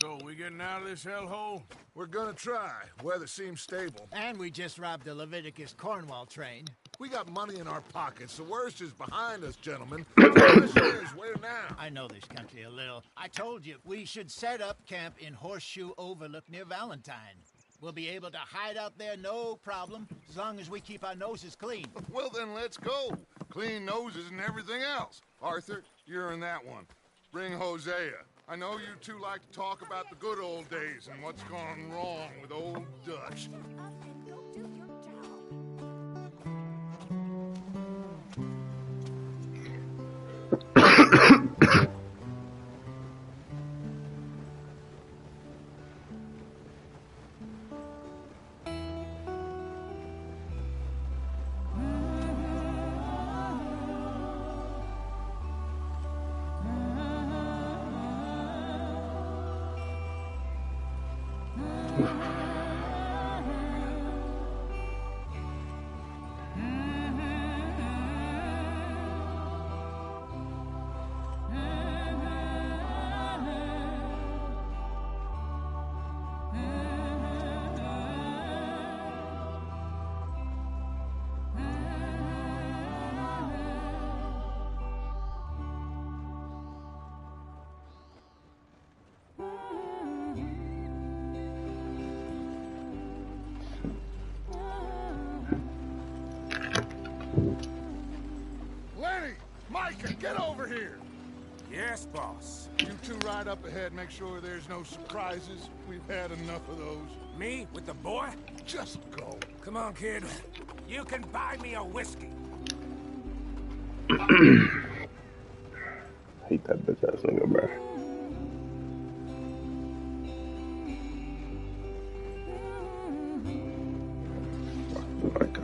So, we getting out of this hellhole? We're gonna try. Weather seems stable. And we just robbed the Leviticus Cornwall train. We got money in our pockets. The worst is behind us, gentlemen. The question is, where now? I know this country a little. I told you, we should set up camp in Horseshoe Overlook near Valentine. We'll be able to hide out there, no problem, as long as we keep our noses clean. Well, then let's go. Clean noses and everything else. Arthur, you're in that one. Bring Hosea. I know you two like to talk about the good old days and what's gone wrong with old Dutch. Lenny! Micah, get over here! Yes, boss. You two ride up ahead, make sure there's no surprises. We've had enough of those. Me? With the boy? Just go. Come on, kid. You can buy me a whiskey. Hate that bitch ass nigga, bro. Like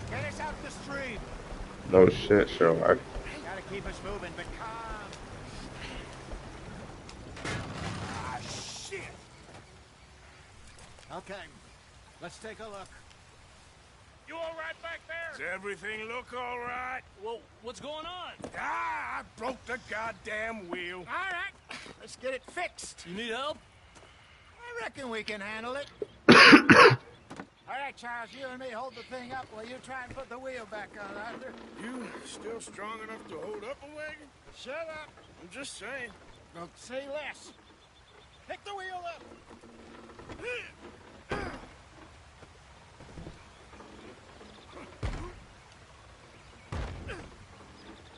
Get us out the stream. no shit, Sherlock. Gotta keep us moving, but calm. Ah, shit! Okay, let's take a look. You all right back there? Does everything look all right? Well, what's going on? Ah, I broke the goddamn wheel. All right, let's get it fixed. You need help? I reckon we can handle it. All right, Charles, you and me hold the thing up while you try and put the wheel back on, Arthur. You still strong enough to hold up a wagon? Shut up. I'm just saying. Don't say less. Pick the wheel up.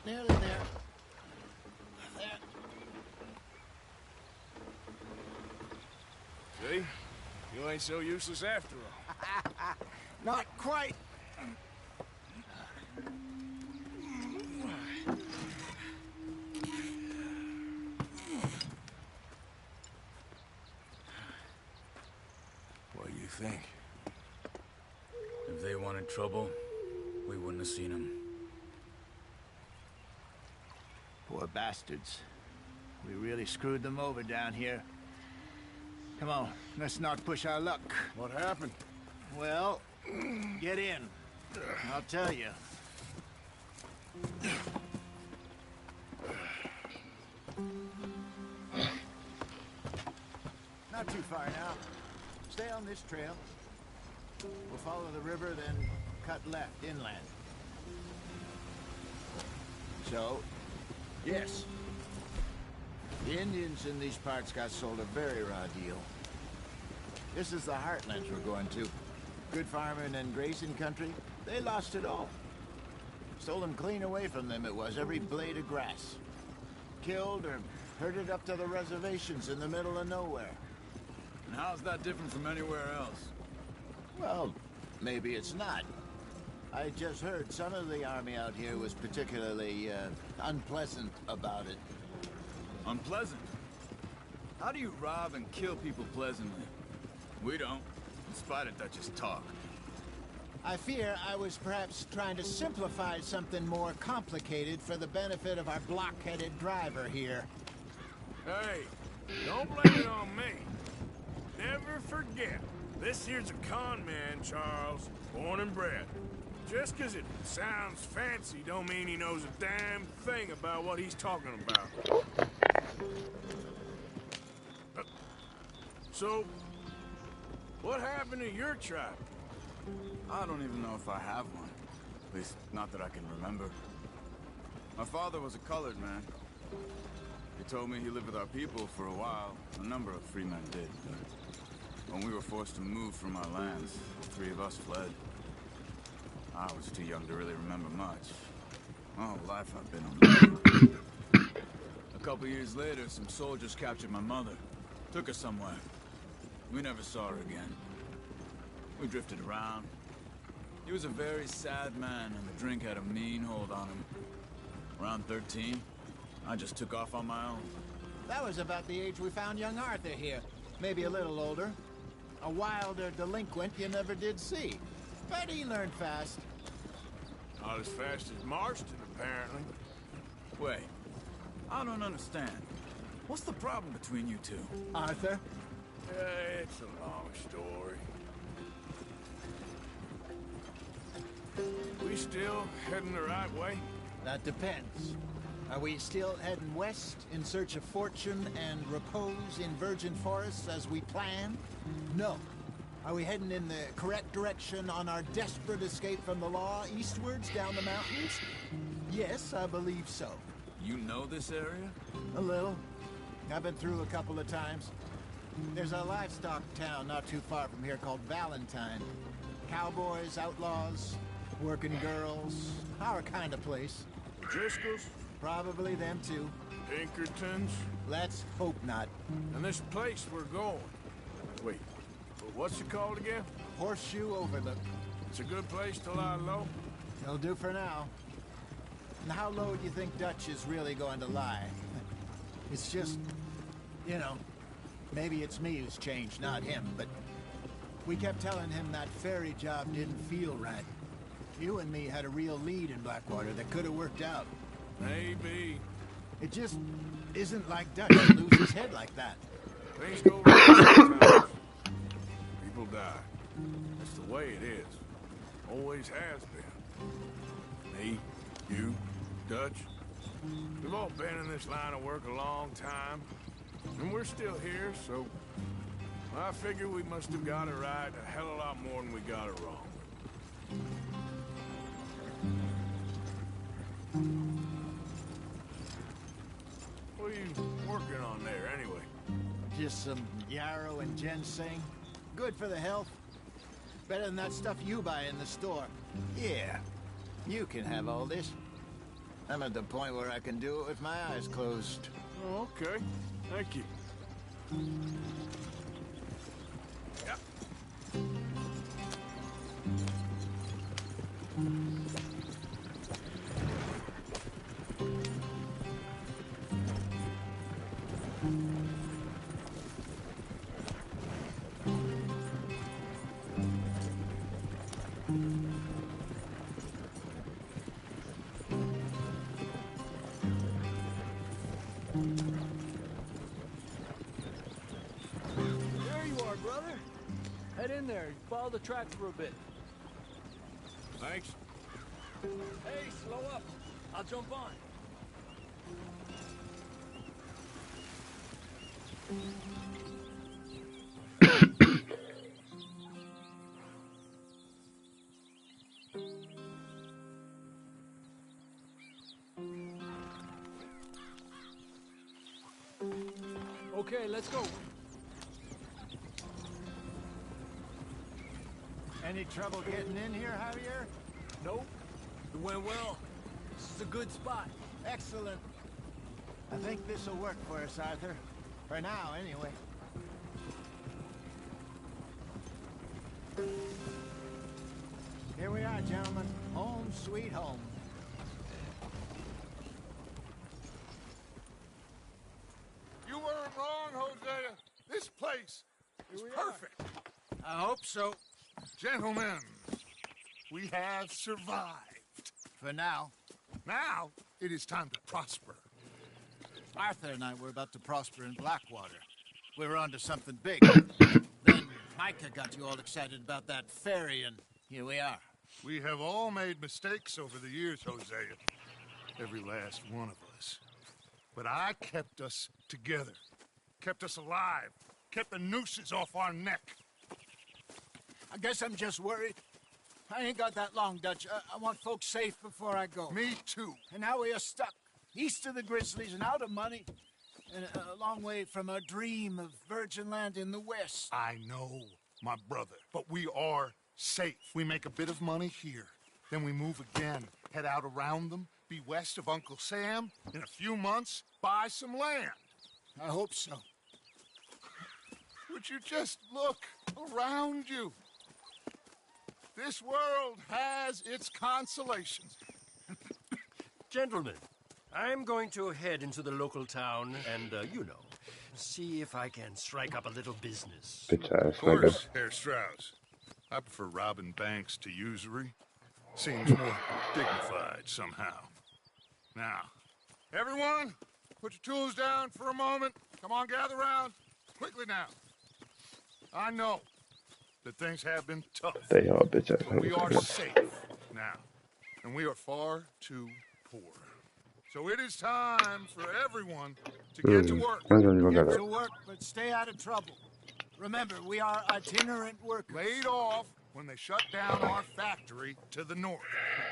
Nearly there. There. See? You ain't so useless after all. Not quite. What do you think? If they wanted trouble, we wouldn't have seen them. Poor bastards. We really screwed them over down here. Come on, let's not push our luck. What happened? Well, get in. I'll tell you. Not too far now. Stay on this trail. We'll follow the river, then cut left inland. So, yes. The Indians in these parts got sold a very raw deal. This is the heartlands we're going to. Good farming and grazing country, they lost it all. Stolen clean away from them it was, every blade of grass. Killed or herded up to the reservations in the middle of nowhere. And how's that different from anywhere else? Well, maybe it's not. I just heard some of the army out here was particularly, unpleasant about it. Unpleasant? How do you rob and kill people pleasantly? We don't, in spite of Dutch's talk. I fear I was perhaps trying to simplify something more complicated for the benefit of our blockheaded driver here. Hey, don't blame it on me. Never forget, this here's a con man, Charles, born and bred. Just 'cause it sounds fancy don't mean he knows a damn thing about what he's talking about. So, what happened to your tribe? I don't even know if I have one. At least, not that I can remember. My father was a colored man. He told me he lived with our people for a while. A number of free men did, but when we were forced to move from our lands, the three of us fled. I was too young to really remember much. My whole life I've been on the move. A couple years later, some soldiers captured my mother. Took her somewhere. We never saw her again. We drifted around. He was a very sad man, and the drink had a mean hold on him. Around 13, I just took off on my own. That was about the age we found young Arthur here. Maybe a little older. A wilder delinquent you never did see. But he learned fast. Not as fast as Marston, apparently. Wait, I don't understand. What's the problem between you two? Arthur? It's a long story. We still heading the right way? That depends. Are we still heading west in search of fortune and repose in virgin forests as we planned? No. Are we heading in the correct direction on our desperate escape from the law eastwards down the mountains? Yes, I believe so. You know this area? A little. I've been through a couple of times. There's a livestock town not too far from here called Valentine. Cowboys, outlaws, working girls, our kind of place. Driscolls? Probably them too. Pinkertons? Let's hope not. And this place we're going. Wait, what's it called again? Horseshoe Overlook. It's a good place to lie low? It'll do for now. And how low do you think Dutch is really going to lie? It's just, you know, maybe it's me who's changed, not him, but we kept telling him that ferry job didn't feel right. You and me had a real lead in Blackwater that could have worked out. Maybe. It just isn't like Dutch to lose his head like that. Things go wrong sometimes. People die. That's the way it is. Always has been. Me, you, Dutch. We've all been in this line of work a long time. And we're still here, so I figure we must have got it right a hell of a lot more than we got it wrong. What are you working on there, anyway? Just some yarrow and ginseng. Good for the health. Better than that stuff you buy in the store. Yeah, you can have all this. I'm at the point where I can do it with my eyes closed. Oh, okay. Thank you. Yeah. There you are, brother. Head in there. Follow the tracks for a bit. Thanks. Hey, slow up. I'll jump on. Okay, let's go. Any trouble getting in here, Javier? Nope. It went well. This is a good spot. Excellent. I think this'll work for us, Arthur. For now, anyway. Here we are, gentlemen. Home sweet home. You weren't wrong, Hosea. This place is perfect. I hope so. Gentlemen, We have survived. For now. Now, it is time to prosper. Arthur and I were about to prosper in Blackwater. We were onto something big. Then Micah got you all excited about that ferry, and here we are. We have all made mistakes over the years, Hosea. Every last one of us. But I kept us together. Kept us alive. Kept the nooses off our neck. I guess I'm just worried. I ain't got that long, Dutch. I want folks safe before I go. Me too. And now we are stuck. East of the Grizzlies and out of money. And a long way from our dream of virgin land in the west. I know, my brother. But we are safe. We make a bit of money here. Then we move again. Head out around them. Be west of Uncle Sam. In a few months, buy some land. I hope so. Would you just look around you? This world has its consolations. Gentlemen, I'm going to head into the local town and, see if I can strike up a little business. Bitch ass Of nigga. course, Herr Strauss. I prefer robbing banks to usury. Seems more dignified somehow. Now, everyone, put your tools down for a moment. Come on, gather round. Quickly now. I know that things have been tough, They all bitch ass but we are niggas. safe now. And we are far too poor. So it is time for everyone to get to work. I'm gonna look Get at to it. work, but stay out of trouble. Remember, we are itinerant workers. Laid off when they shut down our factory to the north.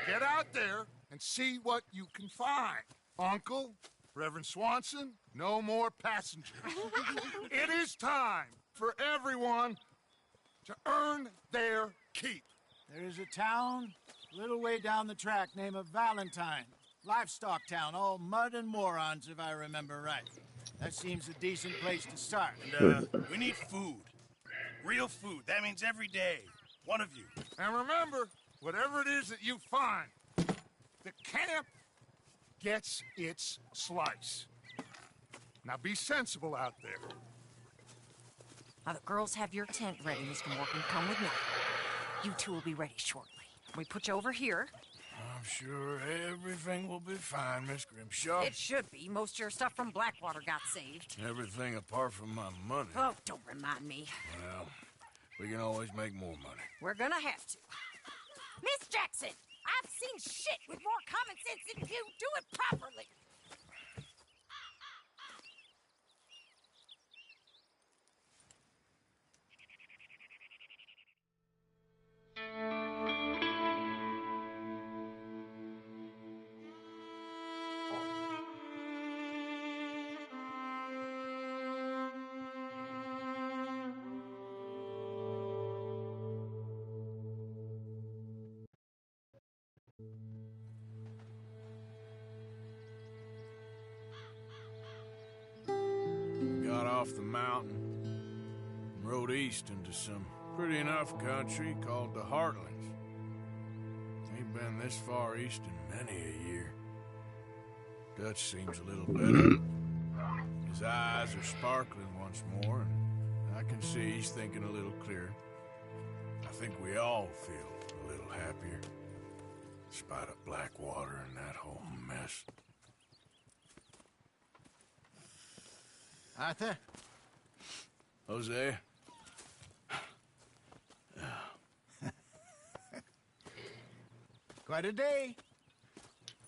But get out there and see what you can find. Uncle, Reverend Swanson, no more passengers. It is time for everyone to earn their keep. There is a town a little way down the track named Valentine. Livestock town, all mud and morons, if I remember right. That seems a decent place to start. We need food. Real food. That means every day. One of you. And remember, whatever it is that you find, the camp gets its slice. Now be sensible out there. Now the girls have your tent ready, Mr. Morgan. Come with me. You two will be ready shortly. We put you over here. I'm sure everything will be fine, Miss Grimshaw. It should be. Most of your stuff from Blackwater got saved. Everything apart from my money. Oh, don't remind me. Well, we can always make more money. We're gonna have to. Miss Jackson, I've seen shit with more common sense than you. Do it properly. Got off the mountain and rode east into some pretty enough country called the Heartlands. Ain't been this far east in many a year. Dutch seems a little better. His eyes are sparkling once more, and I can see he's thinking a little clearer. I think we all feel a little happier, in spite of Blackwater and that whole mess. Arthur? Jose? Quite a day.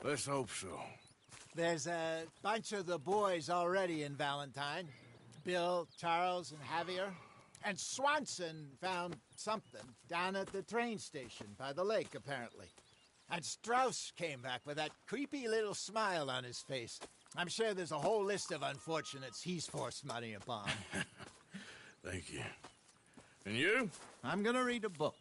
Let's hope so. There's a bunch of the boys already in Valentine. Bill, Charles, and Javier. And Swanson found something down at the train station by the lake, apparently. And Strauss came back with that creepy little smile on his face. I'm sure there's a whole list of unfortunates he's forced money upon. Thank you. And you? I'm gonna read a book.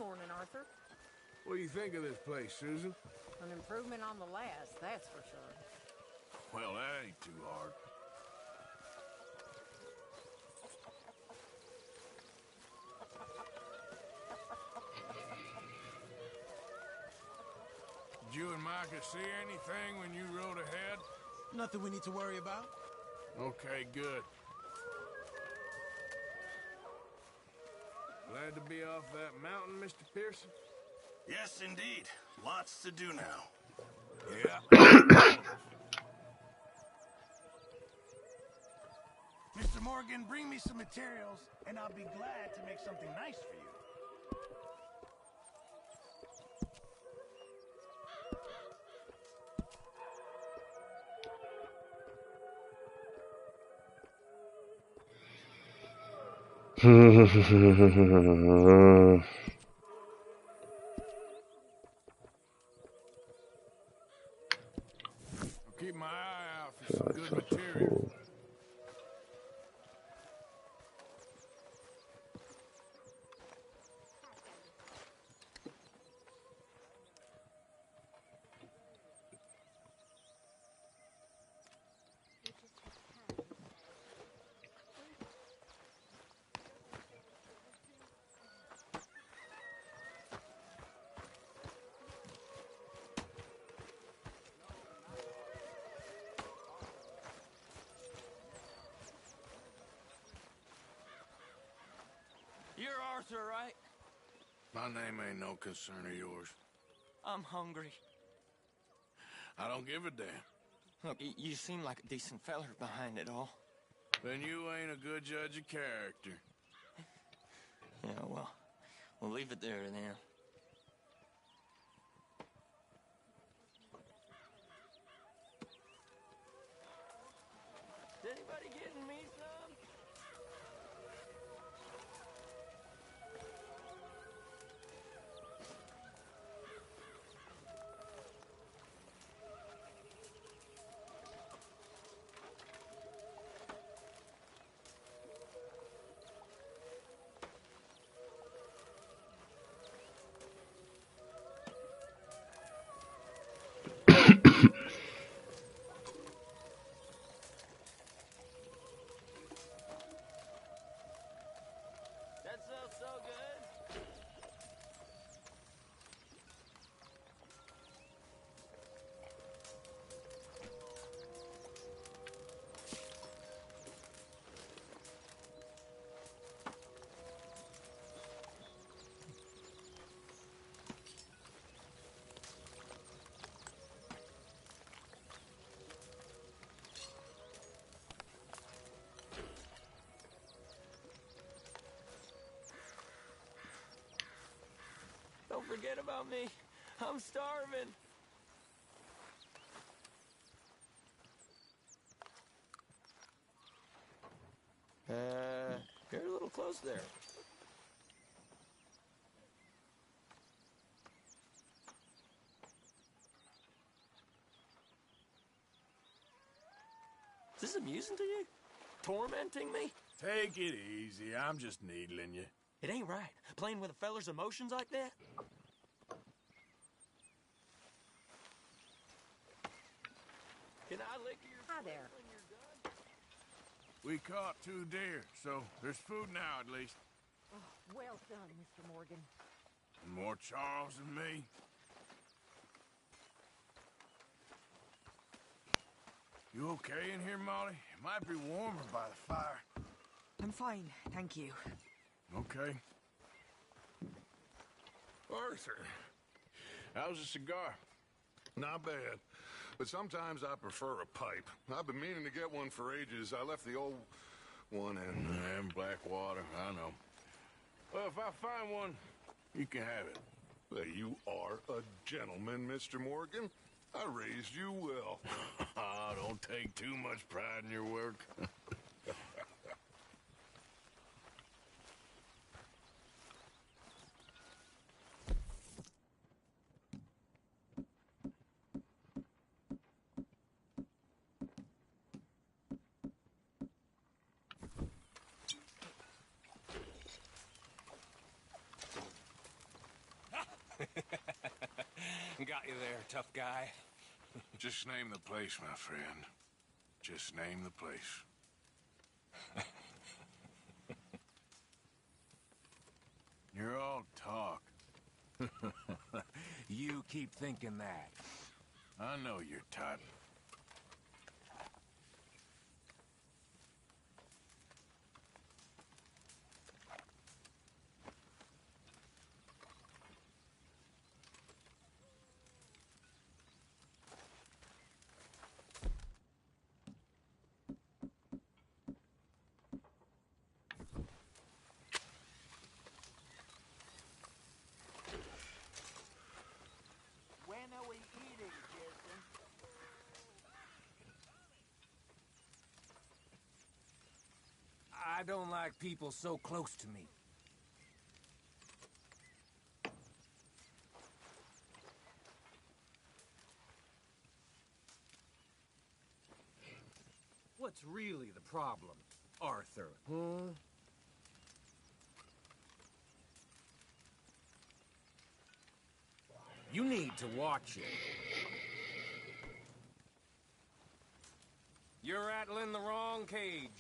morning, Arthur. What do you think of this place, Susan? An improvement on the last, that's for sure. Well, that ain't too hard. Did you and Micah see anything when you rode ahead? Nothing we need to worry about. Okay, good. Glad to be off that mountain, Mr. Pearson? Yes, indeed. Lots to do now. Yeah. Mr. Morgan, bring me some materials, and I'll be glad to make something nice for you. I'll keep my eye out for Feel some like good such a material. fool. You're Arthur, right? My name ain't no concern of yours. I'm hungry. I don't give a damn. Look, you seem like a decent feller behind it all. Then you ain't a good judge of character. Yeah, well, we'll leave it there then. Is anybody getting me some? That sounds so good. Don't forget about me. I'm starving. You're a little close there. Is this amusing to you? Tormenting me? Take it easy. I'm just needling you. It ain't right. Playing with a feller's emotions like that. Can I lick your Hi there. when you're done? We caught 2 deer, so there's food now at least. Oh, well done, Mr. Morgan. More Charles than me. You okay in here, Molly? It might be warmer by the fire. I'm fine, thank you. Okay. Arthur, How's the cigar? not bad. But sometimes I prefer a pipe. I've been meaning to get one for ages. I left the old one in. And Blackwater, I know. Well, if I find one, you can have it. Well, you are a gentleman, Mr. Morgan. I raised you well. Don't take too much pride in your work. Got you there, tough guy. Just name the place, my friend. Just name the place. You're all talk. You keep thinking that. I know your type. When are we eating, Jason? I don't like people so close to me. What's really the problem, Arthur? You need to watch it. You're rattling the wrong cage.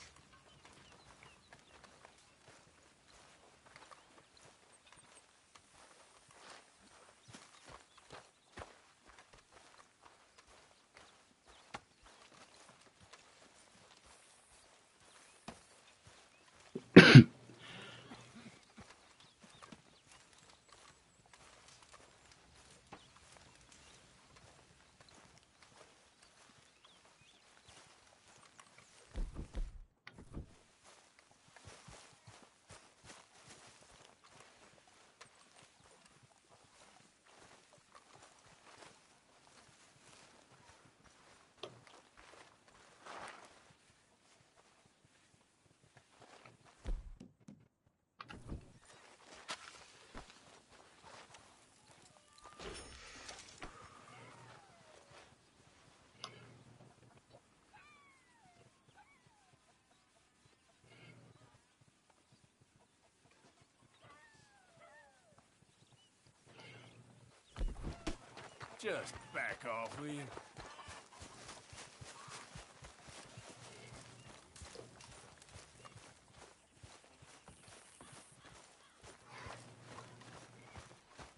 Just back off, will you?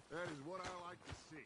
That is what I like to see.